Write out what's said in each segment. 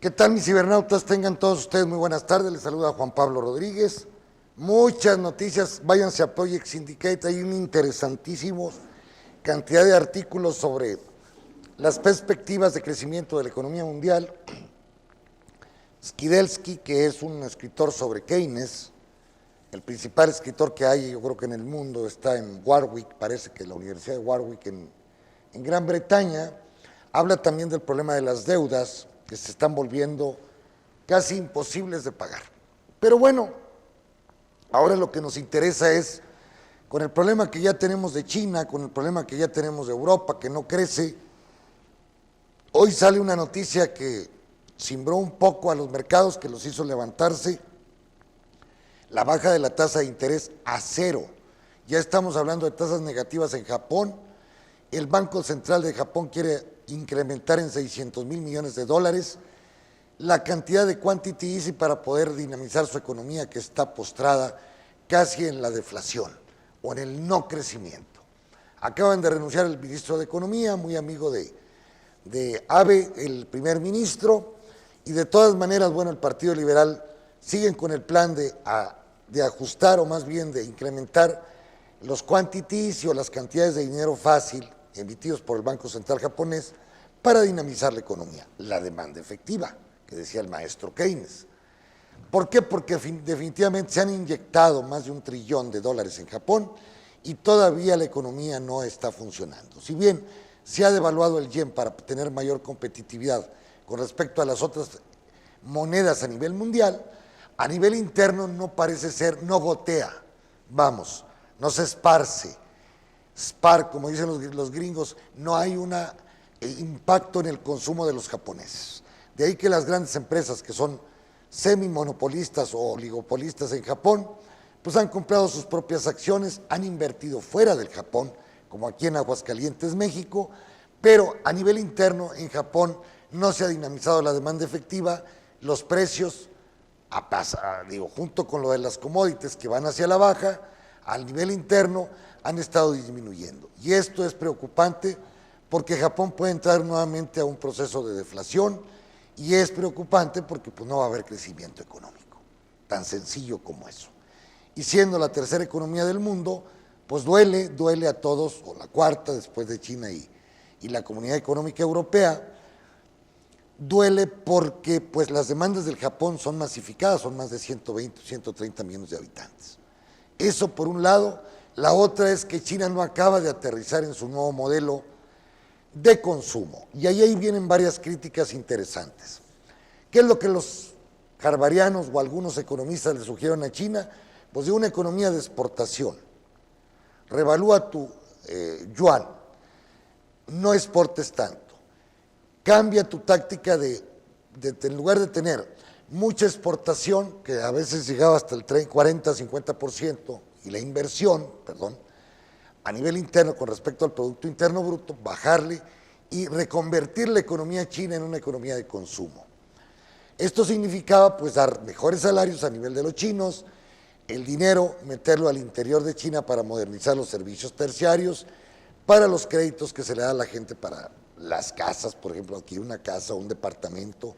¿Qué tal, mis cibernautas? Tengan todos ustedes muy buenas tardes. Les saluda Juan Pablo Rodríguez. Muchas noticias. Váyanse a Project Syndicate. Hay una interesantísima cantidad de artículos sobre las perspectivas de crecimiento de la economía mundial. Skidelsky, que es un escritor sobre Keynes, el principal escritor que hay, yo creo que en el mundo, está en Warwick, parece que la Universidad de Warwick en Gran Bretaña. Habla también del problema de las deudas, que se están volviendo casi imposibles de pagar. Pero bueno, ahora lo que nos interesa es, con el problema que ya tenemos de China, con el problema que ya tenemos de Europa, que no crece, hoy sale una noticia que cimbró un poco a los mercados, que los hizo levantarse, la baja de la tasa de interés a cero. Ya estamos hablando de tasas negativas en Japón. El Banco Central de Japón quiere incrementar en 600 mil millones de dólares la cantidad de quantity easy para poder dinamizar su economía, que está postrada casi en la deflación o en el no crecimiento. Acaban de renunciar el ministro de Economía, muy amigo de Abe, el primer ministro, y de todas maneras, bueno, el Partido Liberal siguen con el plan de ajustar, o más bien de incrementar los quantities o las cantidades de dinero fácil emitidos por el Banco Central japonés para dinamizar la economía, la demanda efectiva, que decía el maestro Keynes. ¿Por qué? Porque definitivamente se han inyectado más de $1 trillón en Japón y todavía la economía no está funcionando. Si bien se ha devaluado el yen para tener mayor competitividad con respecto a las otras monedas a nivel mundial, a nivel interno no parece ser, no gotea, vamos, no se esparce. Como dicen los gringos, no hay un impacto en el consumo de los japoneses. De ahí que las grandes empresas que son semimonopolistas o oligopolistas en Japón, pues han comprado sus propias acciones, han invertido fuera del Japón, como aquí en Aguascalientes, México, pero a nivel interno en Japón no se ha dinamizado la demanda efectiva, los precios, junto con lo de las commodities que van hacia la baja, al nivel interno han estado disminuyendo. Y esto es preocupante porque Japón puede entrar nuevamente a un proceso de deflación, y es preocupante porque pues, no va a haber crecimiento económico, tan sencillo como eso. Y siendo la tercera economía del mundo, pues duele a todos, o la cuarta después de China y la Comunidad Económica Europea, duele porque pues, las demandas del Japón son masificadas, son más de 120, 130 millones de habitantes. Eso por un lado. La otra es que China no acaba de aterrizar en su nuevo modelo de consumo. Y ahí vienen varias críticas interesantes. ¿Qué es lo que los harvarianos o algunos economistas le sugieren a China? Pues de una economía de exportación. Revalúa tu yuan, no exportes tanto. Cambia tu táctica en lugar de tener mucha exportación, que a veces llegaba hasta el 40, 50%, y la inversión, a nivel interno con respecto al Producto Interno Bruto, bajarle y reconvertir la economía china en una economía de consumo. Esto significaba pues dar mejores salarios a nivel de los chinos, el dinero meterlo al interior de China para modernizar los servicios terciarios, para los créditos que se le da a la gente para las casas, por ejemplo, adquirir una casa o un departamento,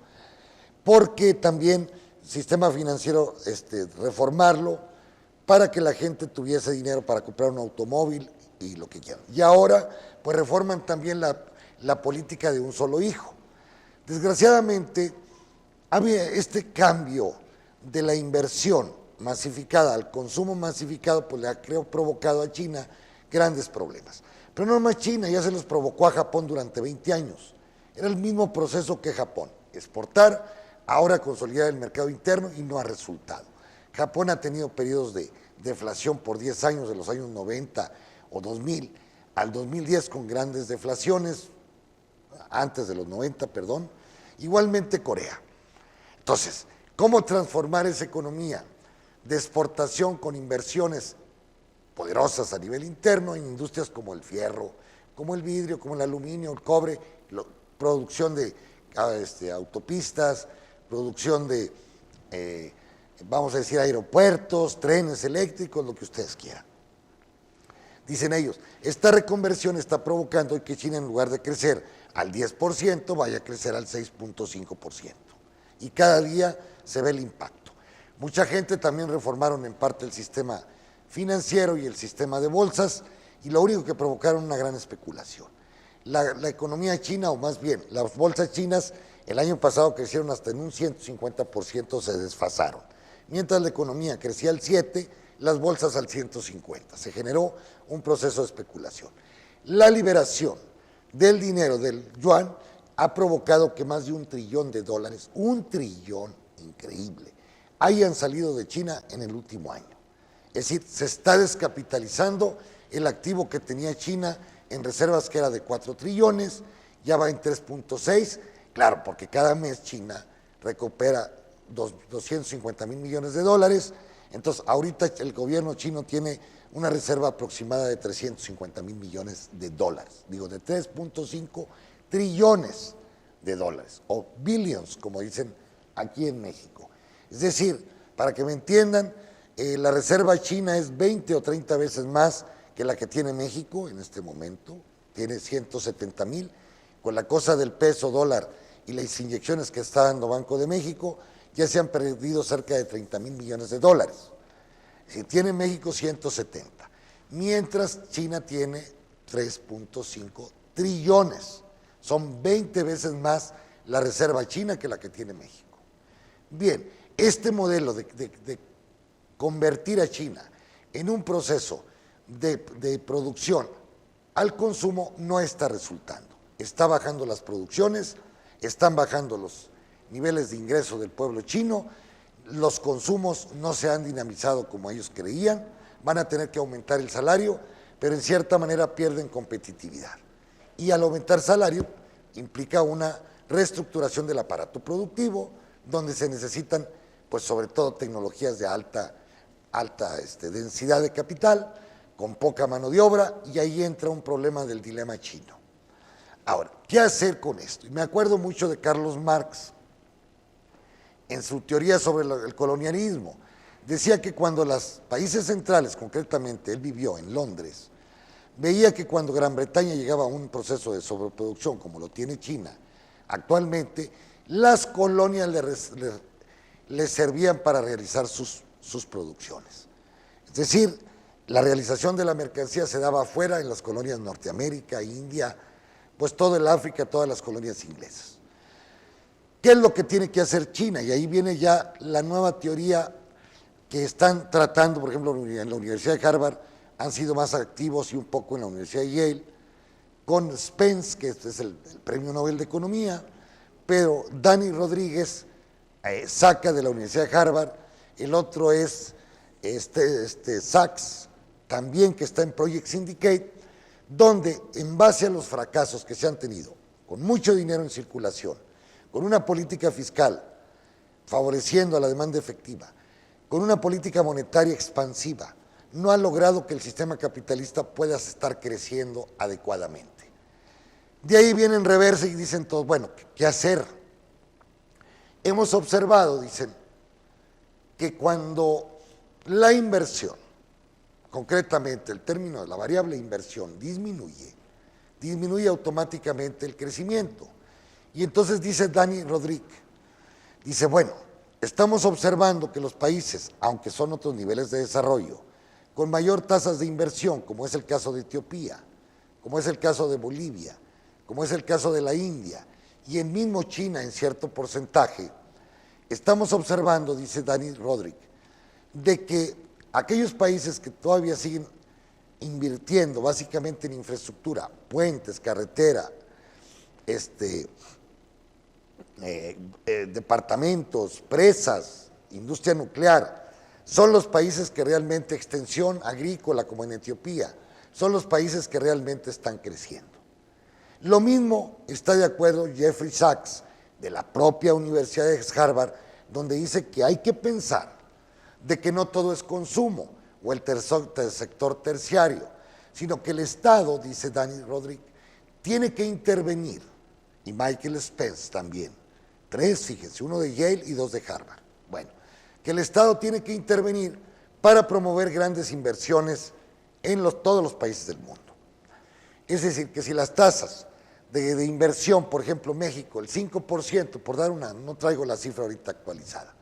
porque también sistema financiero, reformarlo para que la gente tuviese dinero para comprar un automóvil y lo que quieran. Y ahora, pues reforman también la política de un solo hijo. Desgraciadamente, había este cambio de la inversión masificada al consumo masificado, pues le ha provocado a China grandes problemas. Pero no más China, ya se los provocó a Japón durante 20 años. Era el mismo proceso que Japón, exportar, ahora consolidar el mercado interno y no ha resultado. Japón ha tenido periodos de deflación por 10 años, de los años 90 o 2000 al 2010 con grandes deflaciones, antes de los 90, perdón, igualmente Corea. Entonces, ¿cómo transformar esa economía de exportación con inversiones poderosas a nivel interno en industrias como el fierro, como el vidrio, como el aluminio, el cobre, producción de autopistas, producción de vamos a decir aeropuertos, trenes eléctricos, lo que ustedes quieran? Dicen ellos, esta reconversión está provocando que China, en lugar de crecer al 10%, vaya a crecer al 6.5%. y cada día se ve el impacto. Mucha gente también reformaron en parte el sistema financiero y el sistema de bolsas, y lo único que provocaron una gran especulación. La economía china, o más bien las bolsas chinas, el año pasado crecieron hasta en un 150%, se desfasaron. Mientras la economía crecía al 7%, las bolsas al 150%. Se generó un proceso de especulación. La liberación del dinero del yuan ha provocado que más de $1 trillón, $1 trillón, increíble, hayan salido de China en el último año. Es decir, se está descapitalizando el activo que tenía China en reservas, que era de 4 trillones, ya va en 3.6, claro, porque cada mes China recupera 250,000 millones de dólares, entonces ahorita el gobierno chino tiene una reserva aproximada de 350,000 millones de dólares, digo, de 3.5 trillones de dólares, o billions, como dicen aquí en México. Es decir, para que me entiendan, la reserva china es 20 o 30 veces más que la que tiene México en este momento, tiene 170,000, con la cosa del peso dólar y las inyecciones que está dando Banco de México, ya se han perdido cerca de 30,000 millones de dólares. Si tiene México 170, mientras China tiene 3.5 trillones. Son 20 veces más la reserva china que la que tiene México. Bien, este modelo de convertir a China en un proceso de producción al consumo no está resultando. Está bajando las producciones, están bajando los niveles de ingreso del pueblo chino, los consumos no se han dinamizado como ellos creían, van a tener que aumentar el salario, pero en cierta manera pierden competitividad. Y al aumentar salario implica una reestructuración del aparato productivo, donde se necesitan, pues sobre todo, tecnologías de alta densidad de capital, con poca mano de obra, y ahí entra un problema del dilema chino. Ahora, ¿qué hacer con esto? Y me acuerdo mucho de Carlos Marx, en su teoría sobre el colonialismo. Decía que cuando los países centrales, concretamente él vivió en Londres, veía que cuando Gran Bretaña llegaba a un proceso de sobreproducción, como lo tiene China actualmente, las colonias le servían para realizar sus producciones. Es decir, la realización de la mercancía se daba afuera, en las colonias Norteamérica, India, pues todo el África, todas las colonias inglesas. ¿Qué es lo que tiene que hacer China? Y ahí viene ya la nueva teoría que están tratando, por ejemplo, en la Universidad de Harvard, han sido más activos, y un poco en la Universidad de Yale, con Spence, que es el Premio Nobel de Economía, pero Dani Rodríguez saca de la Universidad de Harvard, el otro es Sachs, también, que está en Project Syndicate, donde en base a los fracasos que se han tenido, con mucho dinero en circulación, con una política fiscal favoreciendo a la demanda efectiva, con una política monetaria expansiva, no ha logrado que el sistema capitalista pueda estar creciendo adecuadamente. De ahí vienen reversa y dicen todos, bueno, ¿qué hacer? Hemos observado, dicen, que cuando la inversión, concretamente el término de la variable inversión, disminuye automáticamente el crecimiento. Y entonces dice Dani Rodríguez, dice, bueno, estamos observando que los países, aunque son otros niveles de desarrollo, con mayor tasas de inversión, como es el caso de Etiopía, como es el caso de Bolivia, como es el caso de la India, y en mismo China en cierto porcentaje, estamos observando, dice Dani Rodríguez, de que aquellos países que todavía siguen invirtiendo básicamente en infraestructura, puentes, carretera, departamentos, presas, industria nuclear, son los países que realmente, extensión agrícola como en Etiopía, son los países que realmente están creciendo. Lo mismo está de acuerdo Jeffrey Sachs, de la propia Universidad de Harvard, donde dice que hay que pensar de que no todo es consumo o el sector terciario, sino que el Estado, dice Dani Rodríguez, tiene que intervenir, y Michael Spence también, 3, fíjense, 1 de Yale y 2 de Harvard. Bueno, que el Estado tiene que intervenir para promover grandes inversiones en todos los países del mundo. Es decir, que si las tasas de inversión, por ejemplo, México, el 5%, por dar una, no traigo la cifra ahorita actualizada.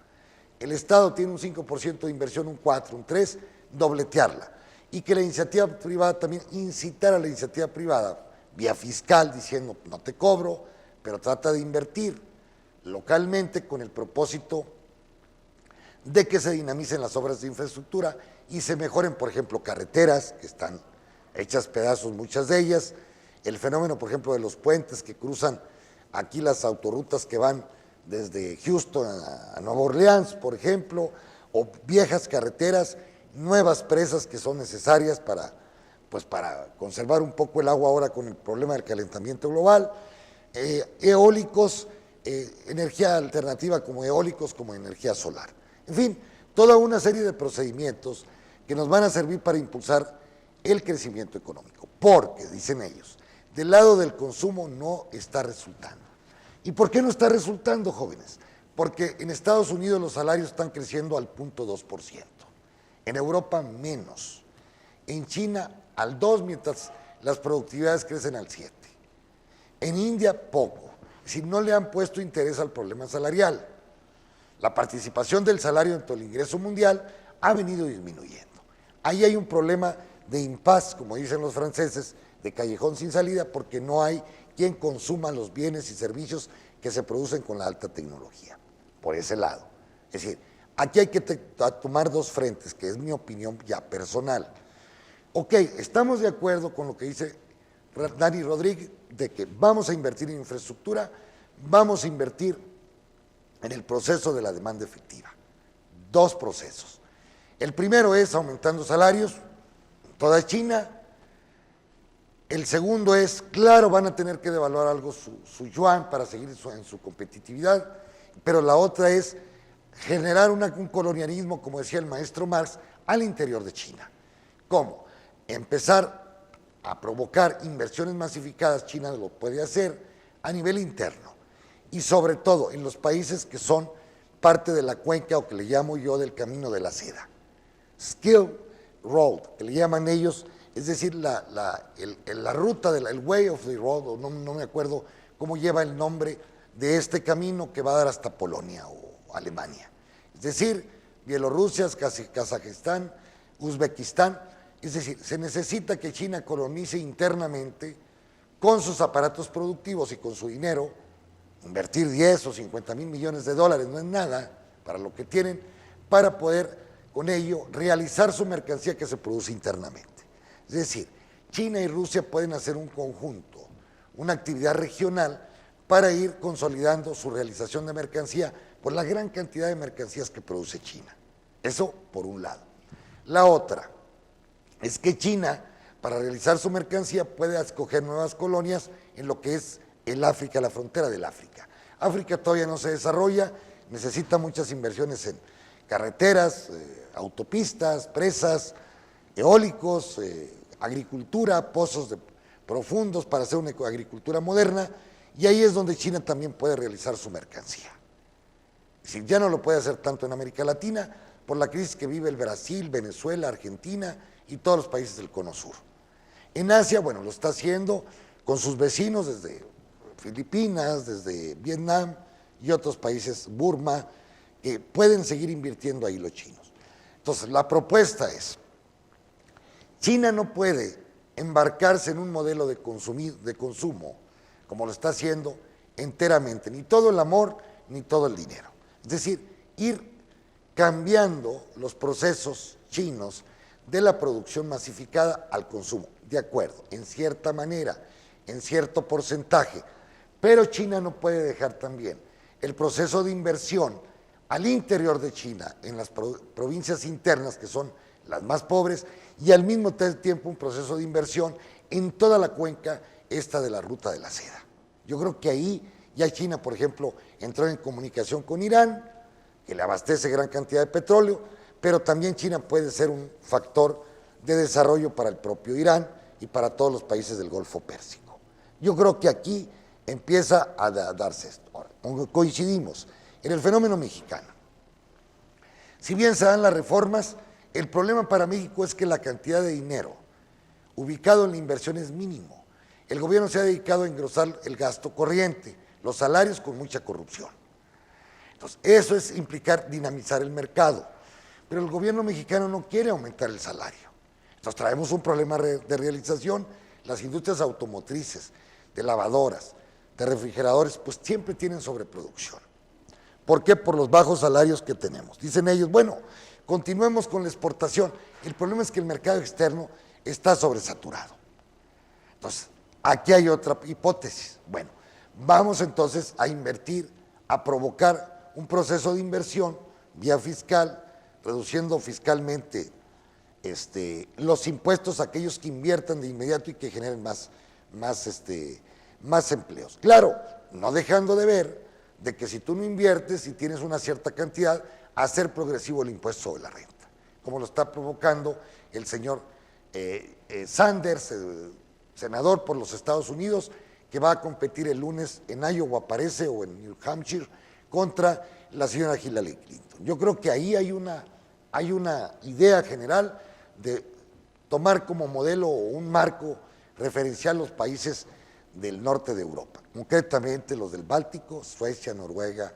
El Estado tiene un 5% de inversión, un 4, un 3, dobletearla. Y que la iniciativa privada también incitar a la iniciativa privada, vía fiscal, diciendo, no te cobro, pero trata de invertir localmente con el propósito de que se dinamicen las obras de infraestructura y se mejoren, por ejemplo, carreteras, que están hechas pedazos muchas de ellas, el fenómeno, por ejemplo, de los puentes que cruzan aquí las autorutas que van desde Houston a Nueva Orleans, por ejemplo, o viejas carreteras, nuevas presas que son necesarias para conservar un poco el agua ahora con el problema del calentamiento global, eólicos, energía alternativa como eólicos, como energía solar. En fin, toda una serie de procedimientos que nos van a servir para impulsar el crecimiento económico, porque, dicen ellos, del lado del consumo no está resultando. ¿Y por qué no está resultando, jóvenes? Porque en Estados Unidos los salarios están creciendo al 0.2%, en Europa menos, en China al 2%, mientras las productividades crecen al 7%. En India poco, si no le han puesto interés al problema salarial. La participación del salario en todo el ingreso mundial ha venido disminuyendo. Ahí hay un problema de impasse, como dicen los franceses, de callejón sin salida, porque no hay quien consuma los bienes y servicios que se producen con la alta tecnología, por ese lado. Es decir, aquí hay que tomar dos frentes, que es mi opinión ya personal. Ok, estamos de acuerdo con lo que dice Dani Rodríguez, de que vamos a invertir en infraestructura, vamos a invertir en el proceso de la demanda efectiva. Dos procesos. El primero es aumentando salarios en toda China. El segundo es, claro, van a tener que devaluar algo su yuan para seguir en su competitividad, pero la otra es generar un colonialismo, como decía el maestro Marx, al interior de China. ¿Cómo? Empezar a provocar inversiones masificadas, China lo puede hacer a nivel interno, y sobre todo en los países que son parte de la cuenca, o que le llamo yo del camino de la seda. Skill Road, que le llaman ellos, es decir, la ruta, el way of the road, o no me acuerdo cómo lleva el nombre de este camino que va a dar hasta Polonia o Alemania. Es decir, Bielorrusia, Kazajistán, Uzbekistán. Es decir, se necesita que China colonice internamente con sus aparatos productivos y con su dinero, invertir 10 o 50 mil millones de dólares, no es nada para lo que tienen, para poder con ello realizar su mercancía que se produce internamente. Es decir, China y Rusia pueden hacer un conjunto, una actividad regional para ir consolidando su realización de mercancía por la gran cantidad de mercancías que produce China. Eso por un lado. La otra es que China, para realizar su mercancía, puede escoger nuevas colonias en lo que es el África, la frontera del África. África todavía no se desarrolla, necesita muchas inversiones en carreteras, autopistas, presas, eólicos, agricultura, pozos profundos para hacer una agricultura moderna, y ahí es donde China también puede realizar su mercancía. Es decir, ya no lo puede hacer tanto en América Latina por la crisis que vive el Brasil, Venezuela, Argentina y todos los países del Cono Sur. En Asia, bueno, lo está haciendo con sus vecinos desde Filipinas, desde Vietnam y otros países, Burma, que pueden seguir invirtiendo ahí los chinos. Entonces, la propuesta es, China no puede embarcarse en un modelo de consumo, como lo está haciendo enteramente, ni todo el amor, ni todo el dinero. Es decir, ir cambiando los procesos chinos de la producción masificada al consumo, de acuerdo, en cierta manera, en cierto porcentaje, pero China no puede dejar también el proceso de inversión al interior de China, en las provincias internas, que son las más pobres, y al mismo tiempo un proceso de inversión en toda la cuenca esta de la ruta de la seda. Yo creo que ahí ya China, por ejemplo, entró en comunicación con Irán, que le abastece gran cantidad de petróleo, pero también China puede ser un factor de desarrollo para el propio Irán y para todos los países del Golfo Pérsico. Yo creo que aquí empieza a darse esto. Ahora, coincidimos en el fenómeno mexicano. Si bien se dan las reformas, el problema para México es que la cantidad de dinero ubicado en la inversión es mínimo. el gobierno se ha dedicado a engrosar el gasto corriente, los salarios con mucha corrupción. Entonces, eso es implicar dinamizar el mercado, pero el gobierno mexicano no quiere aumentar el salario. Entonces traemos un problema de realización. Las industrias automotrices, de lavadoras, de refrigeradores, pues siempre tienen sobreproducción. ¿Por qué? Por los bajos salarios que tenemos. Dicen ellos, bueno, continuemos con la exportación. El problema es que el mercado externo está sobresaturado. Entonces, aquí hay otra hipótesis. Bueno, vamos entonces a invertir, a provocar un proceso de inversión vía fiscal, reduciendo fiscalmente los impuestos a aquellos que inviertan de inmediato y que generen más empleos. Claro, no dejando de ver de que si tú no inviertes y tienes una cierta cantidad, hacer progresivo el impuesto sobre la renta, como lo está provocando el señor Sanders, senador por los Estados Unidos, que va a competir el lunes en Iowa, parece, o en New Hampshire, contra la señora Hillary Clinton. Yo creo que ahí hay una idea general de tomar como modelo o un marco referencial los países del norte de Europa, concretamente los del Báltico, Suecia, Noruega,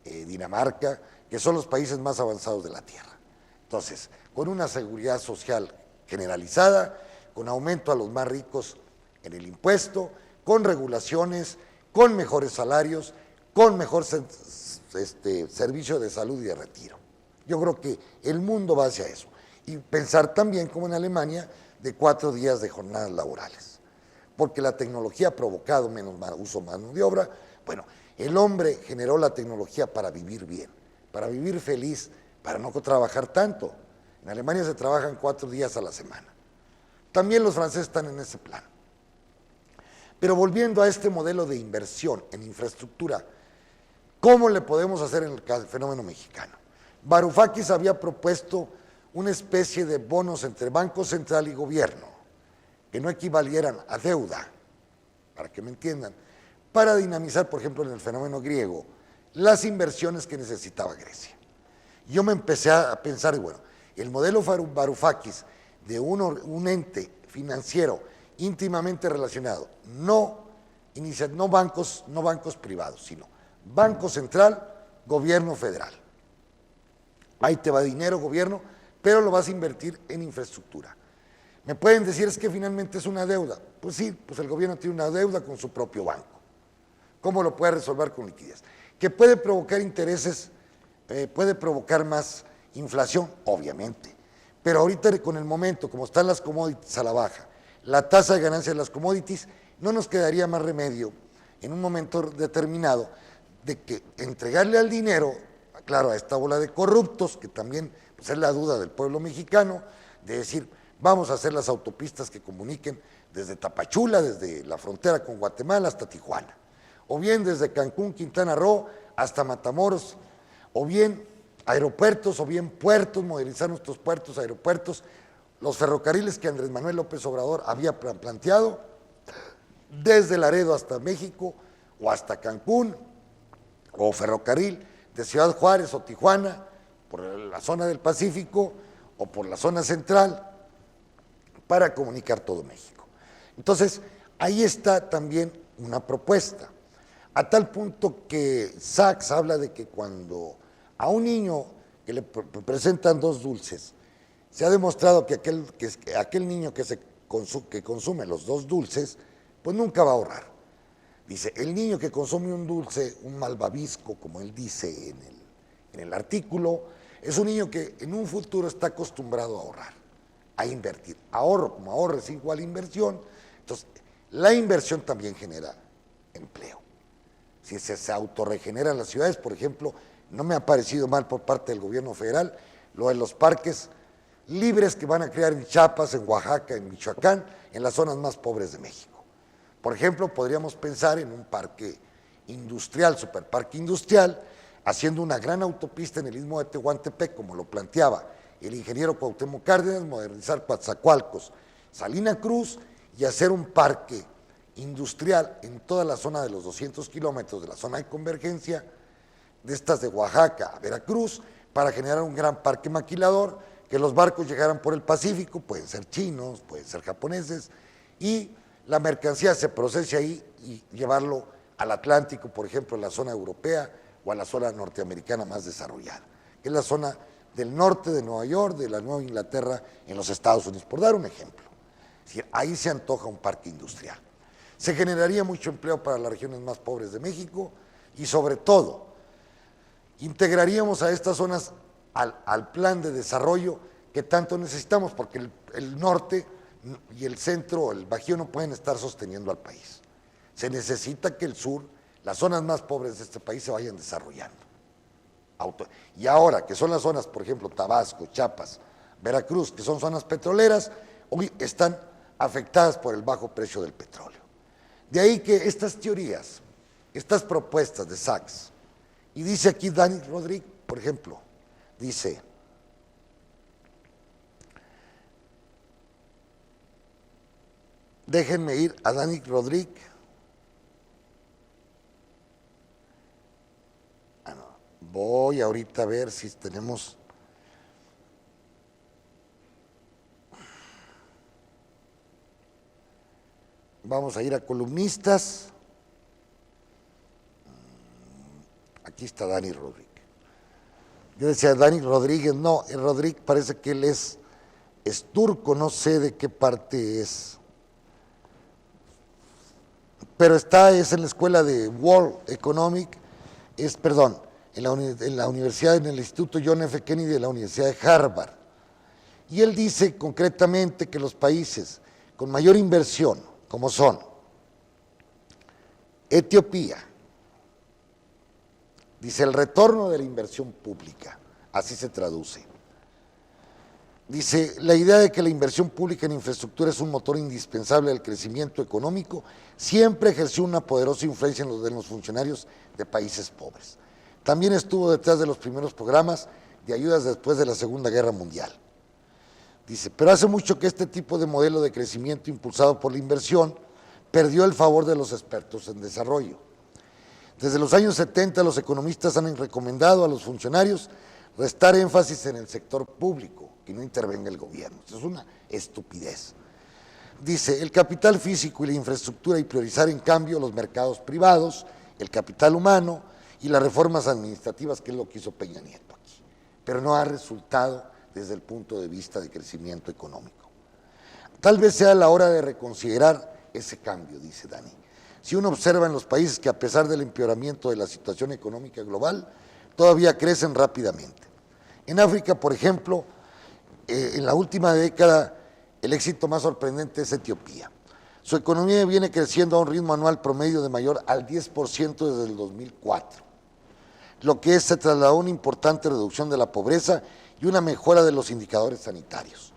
Dinamarca, que son los países más avanzados de la Tierra. Entonces, con una seguridad social generalizada, con aumento a los más ricos en el impuesto, con regulaciones, con mejores salarios, con mejor servicio de salud y de retiro. Yo creo que el mundo va hacia eso. Y pensar también, como en Alemania, de 4 días de jornadas laborales. Porque la tecnología ha provocado menos uso mano de obra. Bueno, el hombre generó la tecnología para vivir bien, para vivir feliz, para no trabajar tanto. En Alemania se trabajan 4 días a la semana. También los franceses están en ese plan. Pero volviendo a este modelo de inversión en infraestructura, ¿cómo le podemos hacer en el fenómeno mexicano? Varoufakis había propuesto una especie de bonos entre Banco Central y gobierno, que no equivalieran a deuda, para que me entiendan, para dinamizar, por ejemplo, en el fenómeno griego, las inversiones que necesitaba Grecia. Yo me empecé a pensar, bueno, el modelo Varoufakis de un ente financiero íntimamente relacionado, no bancos privados, sino Banco Central, gobierno federal. Ahí te va dinero, gobierno, pero lo vas a invertir en infraestructura. Me pueden decir, es que finalmente es una deuda. Pues sí, pues el gobierno tiene una deuda con su propio banco. ¿Cómo lo puede resolver con liquidez? Que puede provocar intereses, puede provocar más inflación, obviamente. Pero ahorita con el momento, como están las commodities a la baja, la tasa de ganancia de las commodities, no nos quedaría más remedio, en un momento determinado, de que entregarle al dinero, claro, a esta bola de corruptos, que también pues, es la duda del pueblo mexicano, de decir, vamos a hacer las autopistas que comuniquen desde Tapachula, desde la frontera con Guatemala hasta Tijuana, o bien desde Cancún, Quintana Roo, hasta Matamoros, o bien aeropuertos, o bien puertos, modernizar nuestros puertos, aeropuertos, los ferrocarriles que Andrés Manuel López Obrador había planteado, desde Laredo hasta México, o hasta Cancún, o ferrocarril de Ciudad Juárez o Tijuana, por la zona del Pacífico, o por la zona central, para comunicar todo México. Entonces, ahí está también una propuesta, a tal punto que Sachs habla de que cuando a un niño que le presentan 2 dulces, se ha demostrado que aquel niño que consume los 2 dulces, pues nunca va a ahorrar. Dice, el niño que consume un dulce, un malvavisco, como él dice en el artículo, es un niño que en un futuro está acostumbrado a ahorrar, a invertir. Ahorro, como ahorro es igual a inversión, entonces la inversión también genera empleo. Si se autorregeneran las ciudades, por ejemplo, no me ha parecido mal por parte del gobierno federal lo de los parques libres que van a crear en Chiapas, en Oaxaca, en Michoacán, en las zonas más pobres de México. Por ejemplo, podríamos pensar en un parque industrial, superparque industrial, haciendo una gran autopista en el istmo de Tehuantepec, como lo planteaba el ingeniero Cuauhtémoc Cárdenas, modernizar Coatzacoalcos, Salina Cruz, y hacer un parque industrial en toda la zona de los 200 kilómetros de la zona de convergencia, de estas de Oaxaca a Veracruz, para generar un gran parque maquilador, que los barcos llegaran por el Pacífico, pueden ser chinos, pueden ser japoneses, y la mercancía se procese ahí y llevarlo al Atlántico, por ejemplo, a la zona europea o a la zona norteamericana más desarrollada, que es la zona del norte de Nueva York, de la Nueva Inglaterra, en los Estados Unidos, por dar un ejemplo. Es decir, ahí se antoja un parque industrial. Se generaría mucho empleo para las regiones más pobres de México y sobre todo integraríamos a estas zonas al plan de desarrollo que tanto necesitamos, porque el norte y el centro, el Bajío, no pueden estar sosteniendo al país. Se necesita que el sur, las zonas más pobres de este país, se vayan desarrollando. Y ahora que son las zonas, por ejemplo, Tabasco, Chiapas, Veracruz, que son zonas petroleras, hoy están afectadas por el bajo precio del petróleo. De ahí que estas teorías, estas propuestas de Sachs, y dice aquí Dani Rodríguez, por ejemplo, dice, déjenme ir a Dani Rodríguez. Voy ahorita a ver si tenemos. Vamos a ir a columnistas. Aquí está Dani Rodríguez. Yo decía Dani Rodríguez, no, el Rodríguez parece que él es turco, no sé de qué parte es. Pero es en la escuela de World Economic, en la universidad, en el Instituto John F. Kennedy de la Universidad de Harvard. Y él dice concretamente que los países con mayor inversión, como son Etiopía, dice el retorno de la inversión pública, así se traduce. Dice, la idea de que la inversión pública en infraestructura es un motor indispensable del crecimiento económico siempre ejerció una poderosa influencia en los funcionarios de países pobres. También estuvo detrás de los primeros programas de ayudas después de la Segunda Guerra Mundial. Dice, pero hace mucho que este tipo de modelo de crecimiento impulsado por la inversión perdió el favor de los expertos en desarrollo. Desde los años 70 los economistas han recomendado a los funcionarios restar énfasis en el sector público, que no intervenga el gobierno. Eso es una estupidez. Dice, el capital físico y la infraestructura y priorizar en cambio los mercados privados, el capital humano y las reformas administrativas, que es lo que hizo Peña Nieto aquí. Pero no ha resultado desde el punto de vista de crecimiento económico. Tal vez sea la hora de reconsiderar ese cambio, dice Dani. Si uno observa en los países que a pesar del empeoramiento de la situación económica global, todavía crecen rápidamente. En África, por ejemplo, en la última década, el éxito más sorprendente es Etiopía. Su economía viene creciendo a un ritmo anual promedio de mayor al 10% desde el 2004, lo que se trasladó a una importante reducción de la pobreza y una mejora de los indicadores sanitarios.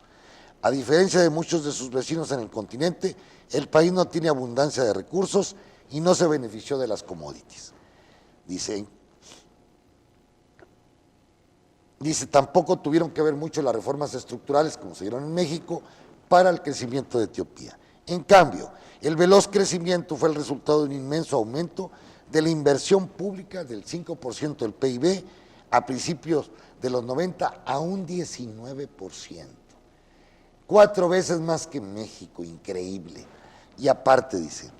A diferencia de muchos de sus vecinos en el continente, el país no tiene abundancia de recursos y no se benefició de las commodities. Dice, tampoco tuvieron que ver mucho las reformas estructurales, como se dieron en México, para el crecimiento de Etiopía. En cambio, el veloz crecimiento fue el resultado de un inmenso aumento de la inversión pública del 5% del PIB a principios de los 90 a un 19%. 4 veces más que México, increíble. Y aparte, dice,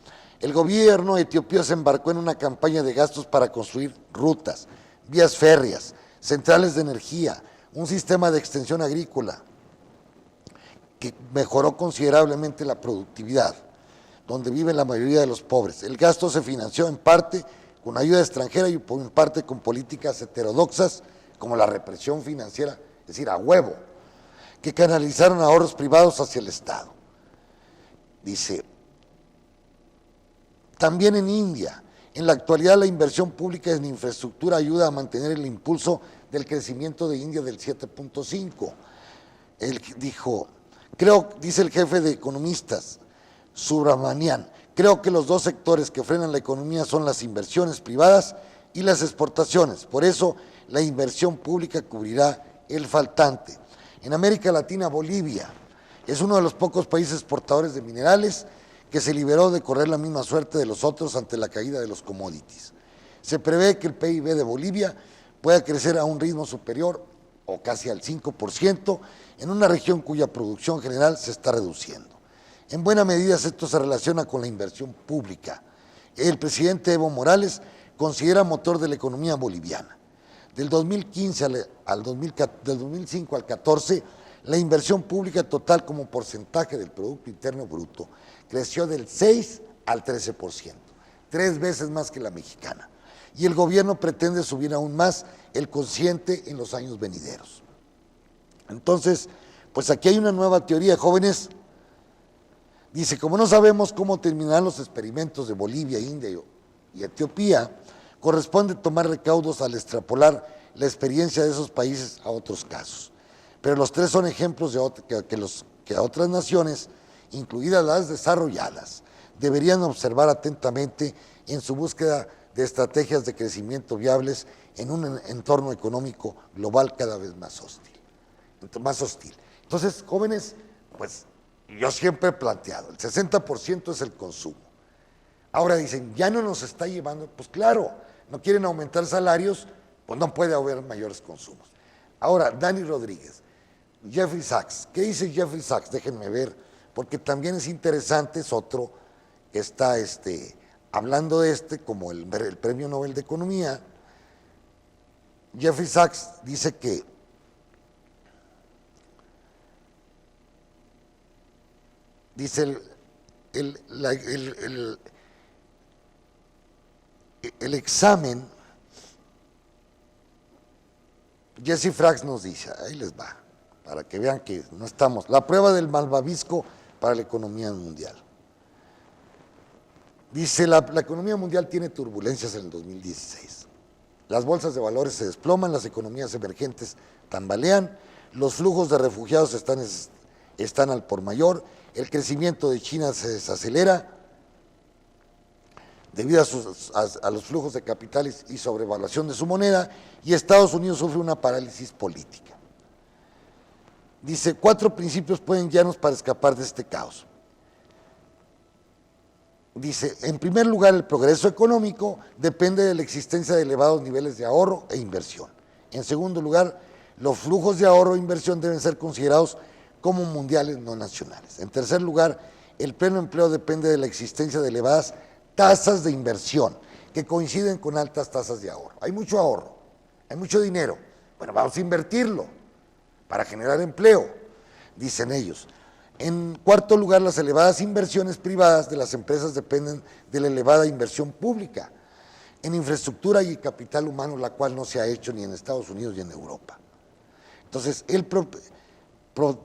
el gobierno etiopío se embarcó en una campaña de gastos para construir rutas, vías férreas, centrales de energía, un sistema de extensión agrícola que mejoró considerablemente la productividad, donde viven la mayoría de los pobres. El gasto se financió en parte con ayuda extranjera y en parte con políticas heterodoxas como la represión financiera, es decir, a huevo, que canalizaron ahorros privados hacia el Estado. Dice, también en India, en la actualidad la inversión pública en infraestructura ayuda a mantener el impulso del crecimiento de India del 7.5. Él dijo, dice el jefe de economistas, Subramanian, creo que los dos sectores que frenan la economía son las inversiones privadas y las exportaciones. Por eso la inversión pública cubrirá el faltante. En América Latina, Bolivia es uno de los pocos países exportadores de minerales que se liberó de correr la misma suerte de los otros ante la caída de los commodities. Se prevé que el PIB de Bolivia pueda crecer a un ritmo superior o casi al 5% en una región cuya producción general se está reduciendo. En buena medida esto se relaciona con la inversión pública. El presidente Evo Morales considera motor de la economía boliviana. Del 2015 del 2005 al 14, la inversión pública total como porcentaje del Producto Interno Bruto creció del 6 al 13%, 3 veces más que la mexicana. Y el gobierno pretende subir aún más el cociente en los años venideros. Entonces, pues aquí hay una nueva teoría, jóvenes. Dice, como no sabemos cómo terminarán los experimentos de Bolivia, India y Etiopía, corresponde tomar recaudos al extrapolar la experiencia de esos países a otros casos. Pero los tres son ejemplos de que otras naciones, incluidas las desarrolladas, deberían observar atentamente en su búsqueda de estrategias de crecimiento viables en un entorno económico global cada vez más hostil. Entonces, jóvenes, pues yo siempre he planteado, el 60% es el consumo. Ahora dicen, ya no nos está llevando, pues claro, no quieren aumentar salarios, pues no puede haber mayores consumos. Ahora, Dani Rodríguez, Jeffrey Sachs, ¿qué dice Jeffrey Sachs? Déjenme ver, porque también es interesante, es otro que está hablando de como el Premio Nobel de Economía. Jeffrey Sachs dice que el examen, Jesse Frax nos dice, ahí les va, para que vean que no estamos, la prueba del malvavisco para la economía mundial. Dice, la economía mundial tiene turbulencias en el 2016. Las bolsas de valores se desploman, las economías emergentes tambalean, los flujos de refugiados están al por mayor, el crecimiento de China se desacelera debido a los flujos de capitales y sobrevaluación de su moneda, y Estados Unidos sufre una parálisis política. Dice, 4 principios pueden guiarnos para escapar de este caos. Dice, en primer lugar, el progreso económico depende de la existencia de elevados niveles de ahorro e inversión. En segundo lugar, los flujos de ahorro e inversión deben ser considerados como mundiales, no nacionales. En tercer lugar, el pleno empleo depende de la existencia de elevadas tasas de inversión que coinciden con altas tasas de ahorro. Hay mucho ahorro, hay mucho dinero. Bueno, vamos a invertirlo para generar empleo, dicen ellos. En cuarto lugar, las elevadas inversiones privadas de las empresas dependen de la elevada inversión pública en infraestructura y capital humano, la cual no se ha hecho ni en Estados Unidos ni en Europa. Entonces, él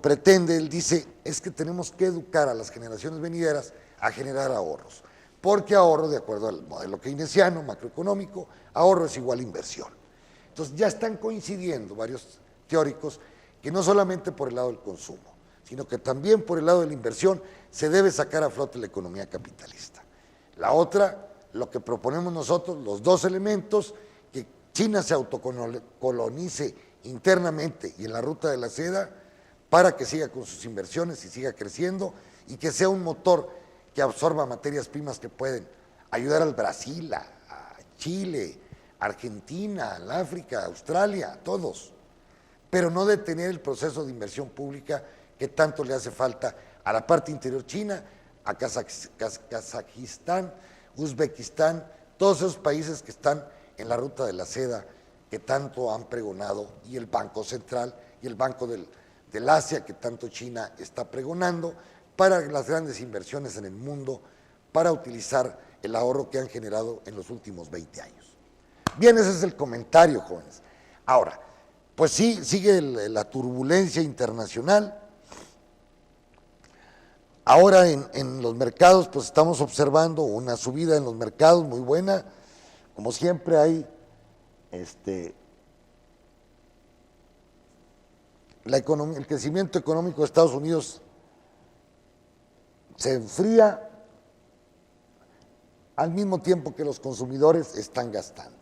pretende, él dice, es que tenemos que educar a las generaciones venideras a generar ahorros, porque ahorro, de acuerdo al modelo keynesiano, macroeconómico, ahorro es igual a inversión. Entonces, ya están coincidiendo varios teóricos que no solamente por el lado del consumo, sino que también por el lado de la inversión se debe sacar a flote la economía capitalista. La otra, lo que proponemos nosotros, los dos elementos, que China se autocolonice internamente y en la ruta de la seda para que siga con sus inversiones y siga creciendo y que sea un motor que absorba materias primas que pueden ayudar al Brasil, a Chile, Argentina, al África, Australia, a todos, pero no detener el proceso de inversión pública que tanto le hace falta a la parte interior china, a Kazajistán, Uzbekistán, todos esos países que están en la ruta de la seda que tanto han pregonado, y el Banco Central y el Banco del Asia que tanto China está pregonando para las grandes inversiones en el mundo, para utilizar el ahorro que han generado en los últimos 20 años. Bien, ese es el comentario, jóvenes. Ahora, pues sí, sigue la turbulencia internacional. Ahora en los mercados, pues estamos observando una subida en los mercados muy buena. Como siempre hay el crecimiento económico de Estados Unidos se enfría al mismo tiempo que los consumidores están gastando.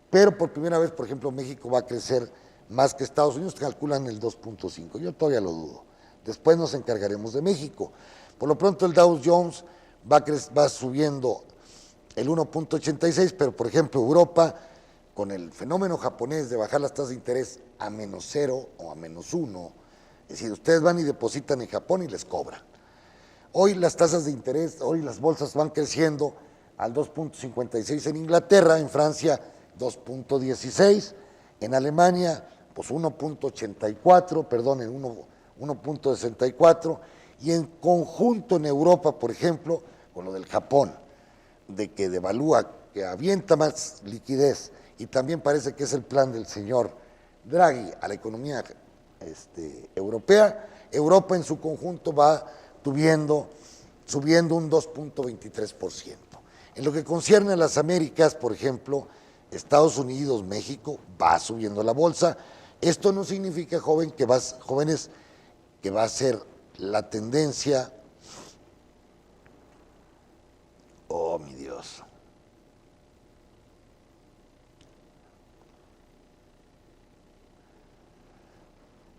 Pero por primera vez, por ejemplo, México va a crecer más que Estados Unidos, calculan el 2.5. Yo todavía lo dudo. Después nos encargaremos de México. Por lo pronto el Dow Jones va subiendo el 1.86, pero por ejemplo Europa, con el fenómeno japonés de bajar las tasas de interés a -0 o a -1, es decir, ustedes van y depositan en Japón y les cobran. Hoy las tasas de interés, hoy las bolsas van creciendo al 2.56 en Inglaterra, en Francia 2.16, en Alemania pues 1.84, perdón, en 1.64, y en conjunto en Europa, por ejemplo, con lo del Japón, de que devalúa, que avienta más liquidez, y también parece que es el plan del señor Draghi a la economía europea, Europa en su conjunto va subiendo un 2.23%. En lo que concierne a las Américas, por ejemplo, Estados Unidos, México, va subiendo la bolsa. Esto no significa, jóvenes, que va a ser la tendencia. Oh, mi Dios.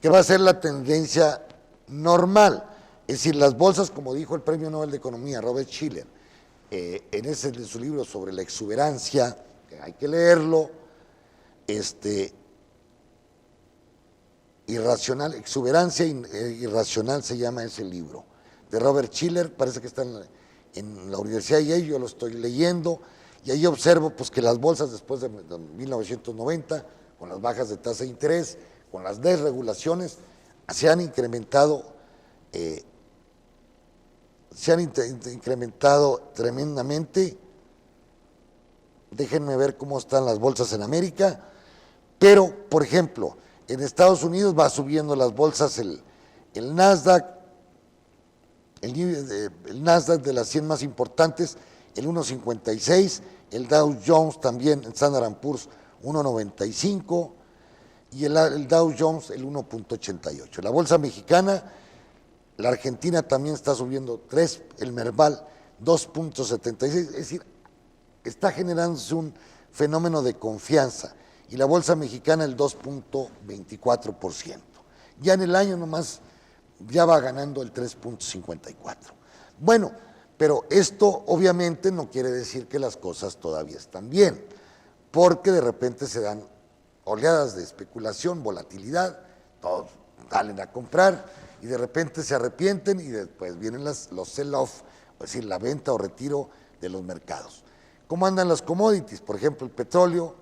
Que va a ser la tendencia normal. Es decir, las bolsas, como dijo el Premio Nobel de Economía, Robert Shiller, en su libro sobre la exuberancia, que hay que leerlo, exuberancia irracional se llama ese libro, de Robert Shiller, parece que está en la Universidad de Yale, yo lo estoy leyendo, y ahí observo pues, que las bolsas después de 1990, con las bajas de tasa de interés, con las desregulaciones, se han incrementado tremendamente. Déjenme ver cómo están las bolsas en América, pero, por ejemplo, en Estados Unidos va subiendo las bolsas el Nasdaq, el Nasdaq de las 100 más importantes, el 1.56, el Dow Jones también, el Standard & Poor's 1.95 y el Dow Jones el 1.88. La bolsa mexicana, la Argentina también está subiendo 3, el Merval 2.76, es decir, está generándose un fenómeno de confianza y la bolsa mexicana el 2.24%. Ya en el año nomás ya va ganando el 3.54. Bueno, pero esto obviamente no quiere decir que las cosas todavía están bien, porque de repente se dan oleadas de especulación, volatilidad, todos salen a comprar y de repente se arrepienten y después vienen los sell-off, es decir, la venta o retiro de los mercados. ¿Cómo andan las commodities? Por ejemplo, el petróleo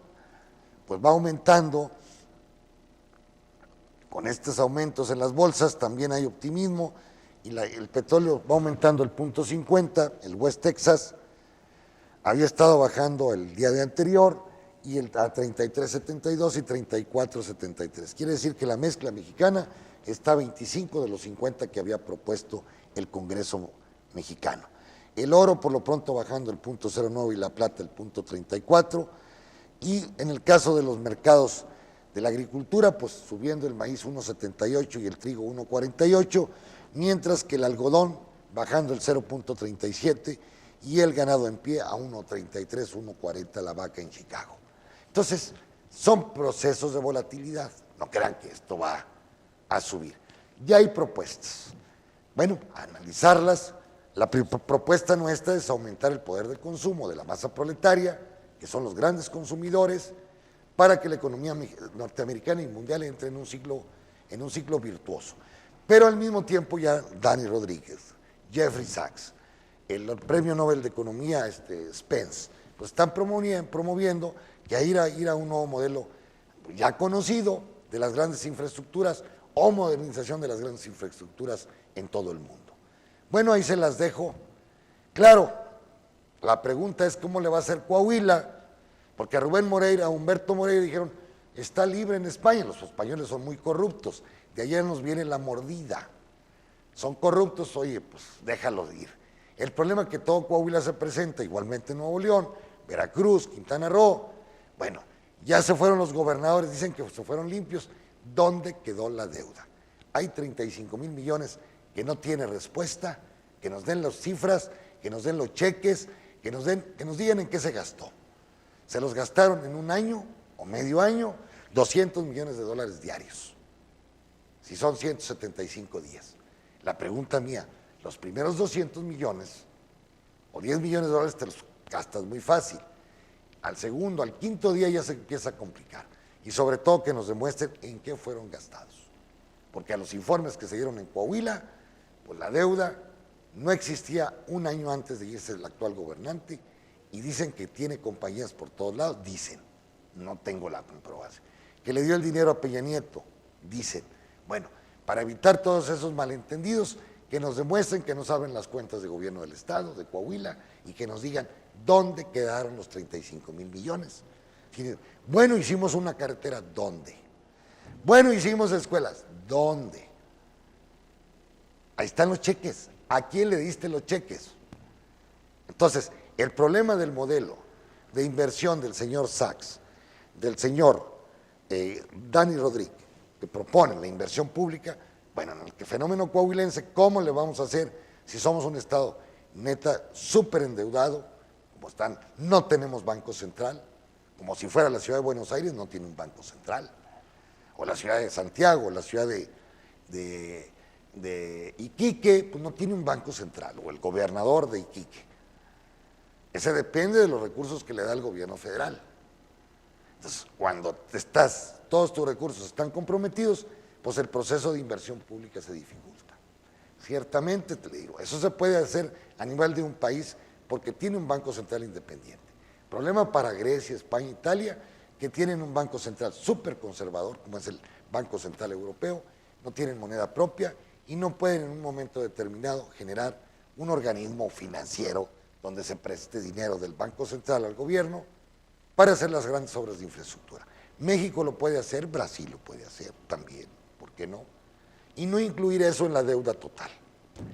pues va aumentando. Con estos aumentos en las bolsas también hay optimismo y el petróleo va aumentando el 0.50, el West Texas había estado bajando el día de anterior y a 33.72 y 34.73. Quiere decir que la mezcla mexicana está a 25 de los 50 que había propuesto el Congreso mexicano. El oro por lo pronto bajando el 0.09 y la plata el 0.34, y en el caso de los mercados de la agricultura, pues subiendo el maíz 1.78 y el trigo 1.48, mientras que el algodón bajando el 0.37 y el ganado en pie a 1.33, 1.40 la vaca en Chicago. Entonces, son procesos de volatilidad, no crean que esto va a subir. Ya hay propuestas. Bueno, a analizarlas. La propuesta nuestra es aumentar el poder de consumo de la masa proletaria, que son los grandes consumidores, para que la economía norteamericana y mundial entre en un ciclo virtuoso. Pero al mismo tiempo ya Dani Rodríguez, Jeffrey Sachs, el Premio Nobel de Economía Spence, pues están promoviendo que ir a un nuevo modelo ya conocido de las grandes infraestructuras o modernización de las grandes infraestructuras en todo el mundo. Bueno, ahí se las dejo. Claro, la pregunta es cómo le va a hacer Coahuila, porque a Rubén Moreira, a Humberto Moreira dijeron, está libre en España, los españoles son muy corruptos, de allá nos viene la mordida, son corruptos, oye, pues déjalos ir. El problema es que todo Coahuila se presenta, igualmente Nuevo León, Veracruz, Quintana Roo, bueno, ya se fueron los gobernadores, dicen que se fueron limpios, ¿dónde quedó la deuda? Hay 35,000 millones que no tiene respuesta, que nos den las cifras, que nos den los cheques, que nos digan en qué se gastó. Se los gastaron en un año o medio año, 200 millones de dólares diarios, si son 175 días. La pregunta mía, los primeros 200 millones o 10 millones de dólares te los gastas muy fácil. Al segundo, al quinto día ya se empieza a complicar. Y sobre todo que nos demuestren en qué fueron gastados. Porque a los informes que se dieron en Coahuila, pues la deuda no existía un año antes de irse el actual gobernante y dicen que tiene compañías por todos lados, dicen, no tengo la comprobación, que le dio el dinero a Peña Nieto, dicen. Bueno, para evitar todos esos malentendidos, que nos demuestren que no saben las cuentas de gobierno del Estado, de Coahuila, y que nos digan dónde quedaron los 35,000 millones. Bueno, hicimos una carretera, ¿dónde? Bueno, hicimos escuelas, ¿dónde? Ahí están los cheques. ¿A quién le diste los cheques? Entonces, el problema del modelo de inversión del señor Sachs, del señor Dani Rodríguez, que propone la inversión pública, bueno, en el fenómeno coahuilense, ¿cómo le vamos a hacer si somos un estado neta súper endeudado, como están, no tenemos banco central, como si fuera la ciudad de Buenos Aires, no tiene un banco central, o la ciudad de Santiago, o la ciudad de Iquique, pues no tiene un banco central, o el gobernador de Iquique. Ese depende de los recursos que le da el gobierno federal. Entonces, cuando todos tus recursos están comprometidos, pues el proceso de inversión pública se dificulta. Ciertamente, te digo, eso se puede hacer a nivel de un país porque tiene un banco central independiente. Problema para Grecia, España, Italia, que tienen un banco central súper conservador, como es el Banco Central Europeo, no tienen moneda propia y no pueden en un momento determinado generar un organismo financiero donde se preste dinero del Banco Central al gobierno para hacer las grandes obras de infraestructura. México lo puede hacer, Brasil lo puede hacer también, ¿por qué no? Y no incluir eso en la deuda total.